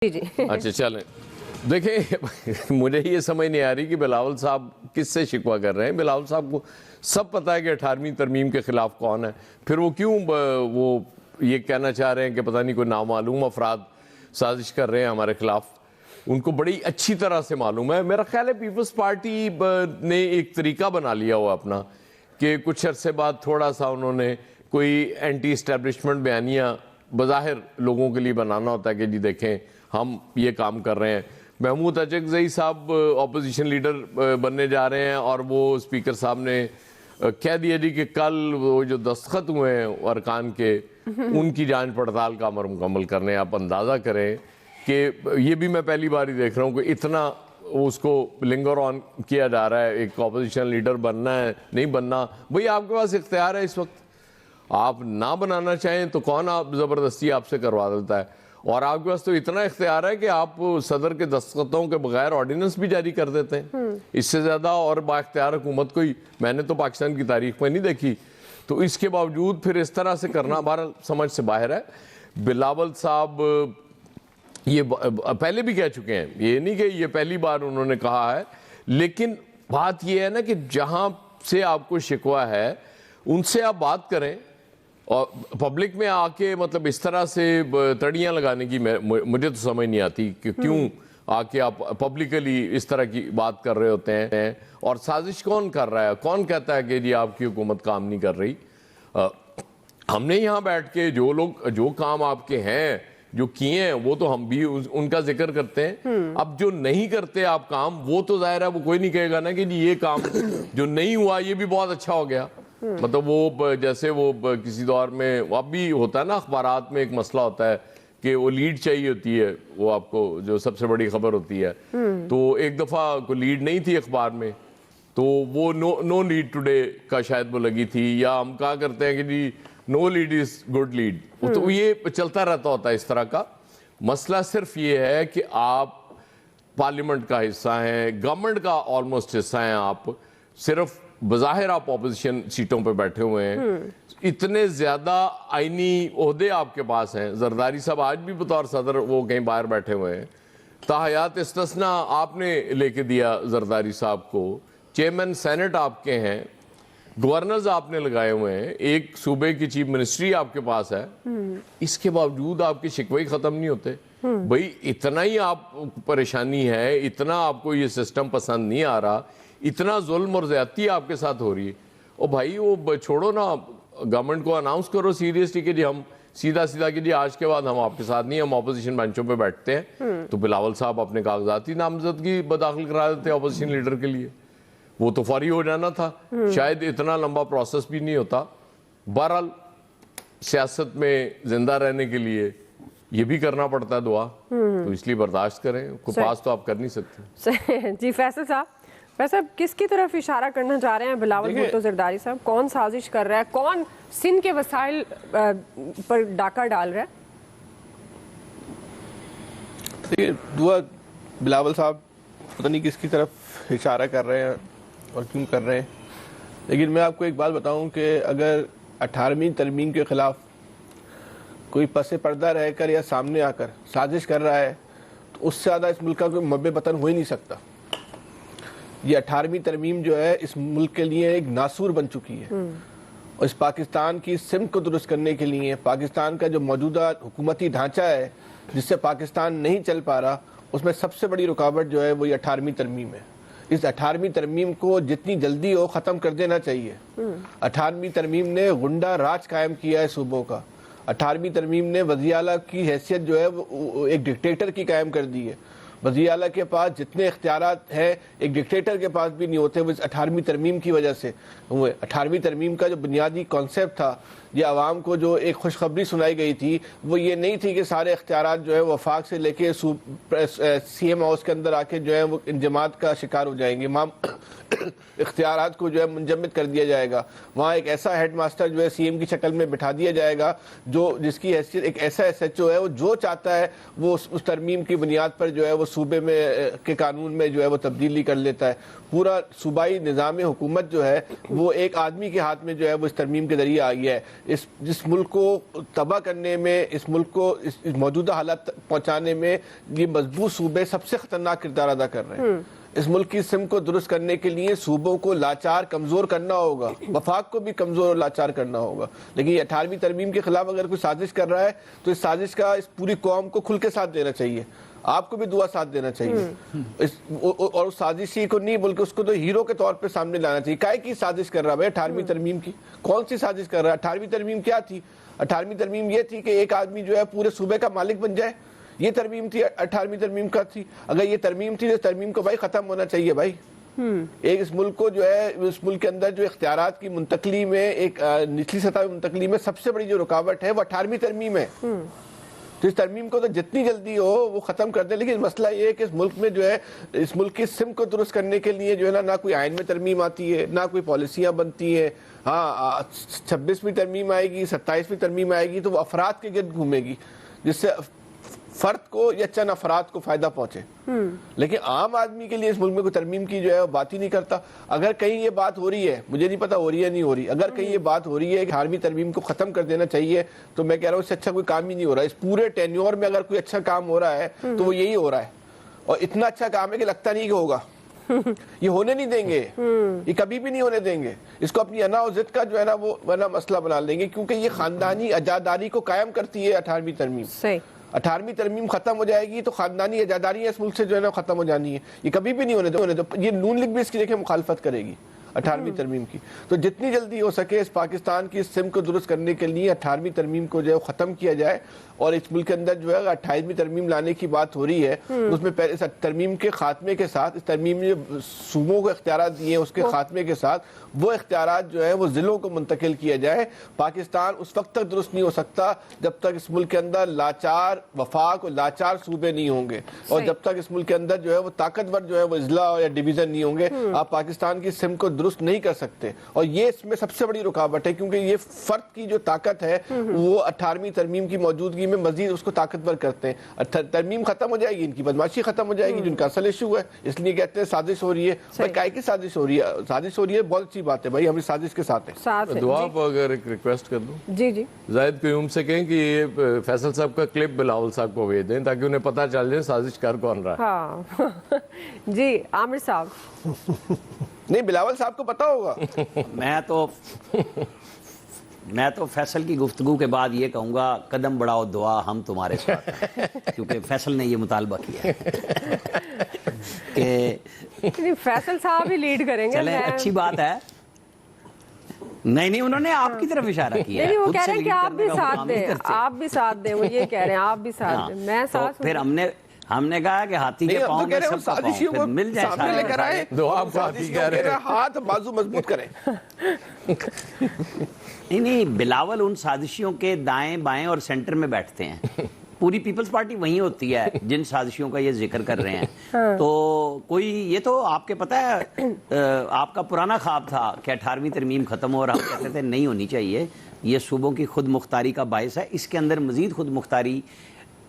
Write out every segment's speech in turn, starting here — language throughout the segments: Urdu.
جی اچھا چلیں دیکھیں مجھے یہ سمجھ نہیں آ رہی کہ بلاول صاحب کس سے شکوہ کر رہے ہیں. بلاول صاحب کو سب پتہ ہے کہ 18ویں ترمیم کے خلاف کون ہے, پھر وہ کیوں وہ یہ کہنا چاہ رہے ہیں کہ پتہ نہیں کوئی نامعلوم افراد سازش کر رہے ہیں ہمارے خلاف. ان کو بڑی اچھی طرح سے معلوم ہے. میرا خیال ہے پیپلز پارٹی نے ایک طریقہ بنا لیا ہوا اپنا کہ کچھ عرصے بعد تھوڑا سا انہوں نے کوئی اینٹی اسٹیبلشمنٹ بیانیاں بظاہر لوگوں کے لیے بنانا ہوتا ہے کہ جی دیکھیں ہم یہ کام کر رہے ہیں. محمود اچکزئی صاحب اپوزیشن لیڈر بننے جا رہے ہیں اور وہ اسپیکر صاحب نے کہہ دیا جی کہ کل وہ جو دستخط ہوئے ہیں ارکان کے ان کی جانچ پڑتال کا عمل مکمل کرنے. آپ اندازہ کریں کہ یہ بھی میں پہلی بار ہی دیکھ رہا ہوں کہ اتنا اس کو لنگر آن کیا جا رہا ہے. ایک اپوزیشن لیڈر بننا ہے نہیں بننا, بھئی آپ کے پاس اختیار ہے اس وقت. آپ نہ بنانا چاہیں تو کون آپ زبردستی آپ سے کروا دیتا ہے. اور آپ کے پاس تو اتنا اختیار ہے کہ آپ صدر کے دستخطوں کے بغیر آرڈیننس بھی جاری کر دیتے ہیں. اس سے زیادہ اور با اختیار حکومت کوئی میں نے تو پاکستان کی تاریخ میں نہیں دیکھی. تو اس کے باوجود پھر اس طرح سے کرنا ہمارا سمجھ سے باہر ہے. بلاول صاحب یہ پہلے بھی کہہ چکے ہیں, یہ نہیں کہ یہ پہلی بار انہوں نے کہا ہے, لیکن بات یہ ہے نا کہ جہاں سے آپ کو شکوہ ہے ان سے آپ بات کریں. اور پبلک میں آ کے مطلب اس طرح سے تڑیاں لگانے کی مجھے تو سمجھ نہیں آتی کہ کیوں آ کے آپ پبلکلی اس طرح کی بات کر رہے ہوتے ہیں. اور سازش کون کر رہا ہے, کون کہتا ہے کہ جی آپ کی حکومت کام نہیں کر رہی. ہم نے یہاں بیٹھ کے جو لوگ جو کام آپ کے ہیں جو کیے ہیں وہ تو ہم بھی ان کا ذکر کرتے ہیں. اب جو نہیں کرتے آپ کام وہ تو ظاہر ہے وہ کوئی نہیں کہے گا نا کہ جی یہ کام جو نہیں ہوا یہ بھی بہت اچھا ہو گیا. مطلب وہ جیسے وہ کسی دور میں اب بھی ہوتا ہے نا, اخبارات میں ایک مسئلہ ہوتا ہے کہ وہ لیڈ چاہیے ہوتی ہے, وہ آپ کو جو سب سے بڑی خبر ہوتی ہے. تو ایک دفعہ کوئی لیڈ نہیں تھی اخبار میں تو وہ نو لیڈ ٹوڈے کا شاید وہ لگی تھی, یا ہم کہا کرتے ہیں کہ جی نو لیڈ از گڈ لیڈ. تو یہ چلتا رہتا ہوتا ہے اس طرح کا. مسئلہ صرف یہ ہے کہ آپ پارلیمنٹ کا حصہ ہیں, گورنمنٹ کا آلموسٹ حصہ ہیں. آپ صرف بظاہر آپ اپوزیشن سیٹوں پہ بیٹھے ہوئے ہیں, اتنے زیادہ آئینی عہدے آپ کے پاس ہیں. زرداری صاحب آج بھی بطور صدر وہ کہیں باہر بیٹھے ہوئے ہیں. تاحیات استثناء آپ نے لے کے دیا زرداری صاحب کو, چیئرمین سینٹ آپ کے ہیں, گورنرز آپ نے لگائے ہوئے ہیں, ایک صوبے کی چیف منسٹری آپ کے پاس ہے. اس کے باوجود آپ کے شکوے ختم نہیں ہوتے. بھئی اتنا ہی آپ پریشانی ہے, اتنا آپ کو یہ سسٹم پسند نہیں آ رہا, اتنا ظلم اور زیادتی آپ کے ساتھ ہو رہی ہے. اور بھائی وہ چھوڑو نا, گورنمنٹ کو اناؤنس کرو سیریسلی کہ جی ہم سیدھا کہ جی آج کے بعد ہم آپ کے ساتھ نہیں, ہم اپوزیشن بینچوں پہ بیٹھتے ہیں. تو بلاول صاحب اپنے کاغذاتی نامزدگی بداخل کرا دیتے اپوزیشن لیڈر کے لیے, وہ تو فوری ہو جانا تھا, شاید اتنا لمبا پروسیس بھی نہیں ہوتا. بہرحال سیاست میں زندہ رہنے کے لیے یہ بھی کرنا پڑتا ہے دعا, تو اس لیے برداشت کریں, کوئی پاس تو آپ کر نہیں سکتے. جی فیصل صاحب کس کی طرف اشارہ کرنا چاہ رہے ہیں بلاول بھٹو زرداری صاحب؟ کون سازش کر رہا ہے, کون سندھ کے وسائل پر ڈاکہ ڈال رہا ہے؟ دعا بلاول صاحب پتہ نہیں کس کی طرف اشارہ کر رہے ہیں اور کیوں کر رہے ہیں, لیکن میں آپ کو ایک بات بتاؤں کہ اگر 18ویں ترمیم کے خلاف کوئی پس پردہ رہ کر یا سامنے آ کر سازش کر رہا ہے تو اس سے زیادہ اس ملک کا کوئی مب وطن ہو ہی نہیں سکتا. یہ 18ویں ترمیم جو ہے اس ملک کے لیے ایک ناسور بن چکی ہے, اور اس پاکستان کی سمت کو درست کرنے کے لیے پاکستان کا جو موجودہ حکومتی ڈھانچہ ہے جس سے پاکستان نہیں چل پا رہا, اس میں سب سے بڑی رکاوٹ جو ہے وہ یہ 18ویں ترمیم ہے. اس 18ویں ترمیم کو جتنی جلدی ہو ختم کر دینا چاہیے. 18ویں ترمیم نے غنڈہ راج قائم کیا ہے صوبوں کا. 18ویں ترمیم نے وزیر اعلیٰ کی حیثیت جو ہے وہ ایک ڈکٹیٹر کی قائم کر دی ہے. وزیر اعلیٰ کے پاس جتنے اختیارات ہیں ایک ڈکٹیٹر کے پاس بھی نہیں ہوتے, وہ اس 18ویں ترمیم کی وجہ سے ہوئے. 18ویں ترمیم کا جو بنیادی کانسیپٹ تھا, یہ عوام کو جو ایک خوشخبری سنائی گئی تھی, وہ یہ نہیں تھی کہ سارے اختیارات جو ہے وفاق سے لے کے سی ایم ہاؤس کے اندر آ کے جو ہے وہ انجماد کا شکار ہو جائیں گے. اختیارات کو جو ہے منجمد کر دیا جائے گا. وہاں ایک ایسا ہیڈ ماسٹر جو ہے سی ایم کی شکل میں بٹھا دیا جائے گا جس کی حیثیت ایک ایسا ایس ایچ او ہے, وہ جو چاہتا ہے وہ اس ترمیم کی بنیاد پر جو ہے وہ صوبے میں کے قانون میں جو ہے وہ تبدیلی کر لیتا ہے. پورا صوبائی نظام حکومت جو ہے وہ ایک آدمی کے ہاتھ میں جو ہے وہ اس ترمیم کے ذریعے آ گیا ہے. جس ملک کو تباہ کرنے میں، اس ملک کو اس موجودہ حالات پہنچانے میں یہ مضبوط صوبے سب سے خطرناک کردار ادا کر رہے ہیں۔ اس ملک کی سمت کو درست کرنے کے لیے صوبوں کو لاچار کمزور کرنا ہوگا، وفاق کو بھی کمزور اور لاچار کرنا ہوگا۔ لیکن یہ 18ویں ترمیم کے خلاف اگر کوئی سازش کر رہا ہے تو اس سازش کا اس پوری قوم کو کھل کے ساتھ دینا چاہیے، آپ کو بھی دعا ساتھ دینا چاہیے، اور اس سازشی کو نہیں بلکہ اس کو تو ہیرو کے طور پہ سامنے لانا چاہیے۔ کائے کی سازش کر رہا ہے 18ویں ترمیم کی؟ کون سی سازش کر رہا ہے؟ 18ویں ترمیم کیا تھی؟ 18ویں ترمیم یہ تھی کہ ایک آدمی جو ہے پورے صوبے کا مالک بن جائے، یہ ترمیم تھی 18ویں ترمیم کا تھی۔ اگر یہ ترمیم تھی تو ترمیم کو بھائی ختم ہونا چاہیے بھائی۔ ایک اس ملک کو جو ہے، اس ملک کے اندر جو اختیارات کی منتقلی میں، ایک نچلی سطح میں منتقلی میں سب سے بڑی جو رکاوٹ ہے وہ 18ویں ترمیم ہے۔ تو اس ترمیم کو تو جتنی جلدی ہو وہ ختم کر دیں، لیکن مسئلہ یہ ہے کہ اس ملک میں جو ہے، اس ملک کی سمت کو درست کرنے کے لیے جو ہے نہ کوئی آئین میں ترمیم آتی ہے، نہ کوئی پالیسیاں بنتی ہیں۔ ہاں 26ویں ترمیم آئے گی، 27ویں ترمیم آئے گی تو وہ افراد کے گرد گھومے گی، جس سے فرد کو یا چند افراد کو فائدہ پہنچے، لیکن عام آدمی کے لیے اس ملک میں کوئی ترمیم کی جو ہے بات ہی نہیں کرتا۔ اگر کہیں یہ بات ہو رہی ہے، مجھے نہیں پتا ہو رہی ہے نہیں ہو رہی، اگر کہیں یہ بات ہو رہی ہے کہ 18ویں ترمیم کو ختم کر دینا چاہیے، تو میں کہہ رہا ہوں اس سے اچھا کوئی کام ہی نہیں ہو رہا۔ اس پورے ٹینیور میں اگر کوئی اچھا کام ہو رہا ہے تو وہ یہی ہو رہا ہے، اور اتنا اچھا کام ہے کہ لگتا نہیں کہ ہوگا۔ یہ ہونے نہیں دیں گے، یہ کبھی بھی نہیں ہونے دیں گے۔ اس کو اپنی انا و ضد کا جو ہے نا وہ مسئلہ بنا لیں گے، کیونکہ یہ خاندانی عزاداری کو قائم کرتی ہے 18ویں ترمیم۔ 18ویں ترمیم ختم ہو جائے گی تو خاندانی عزاداری اس ملک سے جو ہے نا ختم ہو جانی ہے، یہ کبھی بھی نہیں ہونے دو۔ یہ نون لیگ بھی اس کی دیکھیں مخالفت کرے گی 18ویں ترمیم کی۔ تو جتنی جلدی ہو سکے اس پاکستان کی سمت کو درست کرنے کے لیے 18ویں ترمیم کو جو ہے ختم کیا جائے، اور اس ملک کے اندر جو ہے 28ویں ترمیم لانے کی بات ہو رہی ہے، اس میں پہلے اس ترمیم کے خاتمے کے ساتھ، اس ترمیم میں صوبوں کو اختیارات دیے ہیں اس کے خاتمے کے ساتھ وہ اختیارات جو ہے وہ ضلعوں کو منتقل کیا جائے۔ پاکستان اس وقت تک درست نہیں ہو سکتا جب تک اس ملک کے اندر لاچار وفاق اور لاچار صوبے نہیں ہوں گے، اور جب تک اس ملک کے اندر جو ہے وہ طاقتور جو ہے وہ اضلاع یا ڈویژن نہیں ہوں گے، آپ پاکستان کی سمت کو درست نہیں کر سکتے۔ اور یہ اس میں سب سے بڑی رکاوٹ ہے، کیونکہ یہ فرد کی جو طاقت ہے وہ 18ویں ترمیم کی موجودگی میں مزید اس کو طاقتور کرتے ہیں۔ ترمیم ختم ہو جائے گی، ان کی بدماشی ختم ہو جائے گی، جن کا اصل ایشو ہے، اس لیے کہتے ہیں سازش ہو رہی ہے۔ بھائی کائے کی سازش ہو رہی ہے؟ سازش ہو رہی ہے بہت اچھی بات ہے بھائی، ہم اس سازش کے ساتھ ہیں۔ دعا اگر ایک ریکویسٹ کر دوں، جی جی زاہد قیوم سے کہیں کہ یہ فیصل صاحب کا کلپ بلاول صاحب کو بھیج دیں تاکہ انہیں پتہ چل جائے سازش کر کون رہا ہے۔ ہاں جی عامر صاحب، نہیں بلاول صاحب کو پتا ہوگا۔ میں تو فیصل کی گفتگو کے بعد یہ کہوں گا قدم بڑھاؤ دعا ہم تمہارے ساتھ ہیں، کیونکہ فیصل نے یہ مطالبہ کیا کہ فیصل صاحب ہی لیڈ کریں گے۔ چلیں اچھی بات ہے، نہیں انہوں نے آپ کی طرف اشارہ کیا ہے، وہ کہہ رہے ہیں کہ آپ بھی ساتھ دیں، آپ بھی ساتھ دیں، وہ یہ کہہ رہے ہیں آپ بھی ساتھ دیں۔ میں ساتھ پھر ہم نے کہا کہ ہاتھی کے پاؤں میں سب کا پاؤں، پھر مل جائے سارے۔ دعا آپ کو ہاتھی کہہ رہے ہیں، ہاتھ بازو مضبوط کریں۔ نہیں بلاول ان سازشیوں کے دائیں بائیں اور سینٹر میں بیٹھتے ہیں، پوری پیپلز پارٹی وہیں ہوتی ہے جن سازشیوں کا یہ ذکر کر رہے ہیں۔ تو کوئی یہ تو آپ کے پتہ ہے آپ کا پرانا خواب تھا کہ 18ویں ترمیم ختم ہو رہا، ہم کہتے تھے نہیں ہونی چاہیے، یہ صوبوں کی خود مختاری کا باعث ہے، اس کے اندر مزید خود مختاری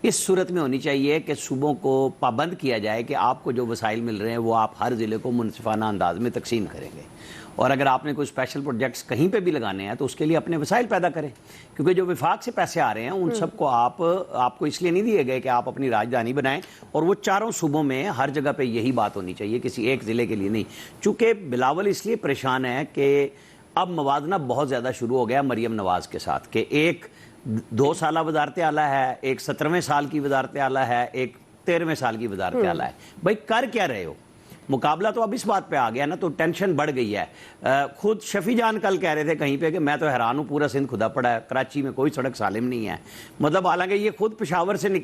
اس صورت میں ہونی چاہیے کہ صوبوں کو پابند کیا جائے کہ آپ کو جو وسائل مل رہے ہیں وہ آپ ہر ضلع کو منصفانہ انداز میں تقسیم کریں گے، اور اگر آپ نے کوئی اسپیشل پروجیکٹس کہیں پہ بھی لگانے ہیں تو اس کے لیے اپنے وسائل پیدا کریں، کیونکہ جو وفاق سے پیسے آ رہے ہیں ان سب کو آپ کو اس لیے نہیں دیے گئے کہ آپ اپنی راجدھانی بنائیں، اور وہ چاروں صوبوں میں ہر جگہ پہ یہی بات ہونی چاہیے، کسی ایک ضلع کے لیے نہیں۔ چونکہ بلاول اس لیے پریشان ہے کہ اب موازنہ بہت زیادہ شروع ہو گیا مریم نواز کے ساتھ، کہ ایک 2 سالہ وزارت اعلیٰ ہے، ایک 17ویں سال کی وزارت اعلیٰ ہے، ایک 13ویں سال کی وزارت اعلیٰ ہے۔ بھائی کر کیا رہے ہو؟ مقابلہ تو اب اس بات پہ آ گیا نا، تو ٹینشن بڑھ گئی ہے۔ خود شفیع جان کل کہہ رہے تھے کہیں پہ کہ میں تو حیران ہوں، پورا سندھ کھدا پڑا ہے، کراچی میں کوئی سڑک سالم نہیں ہے، مطلب حالانکہ یہ خود پشاور سے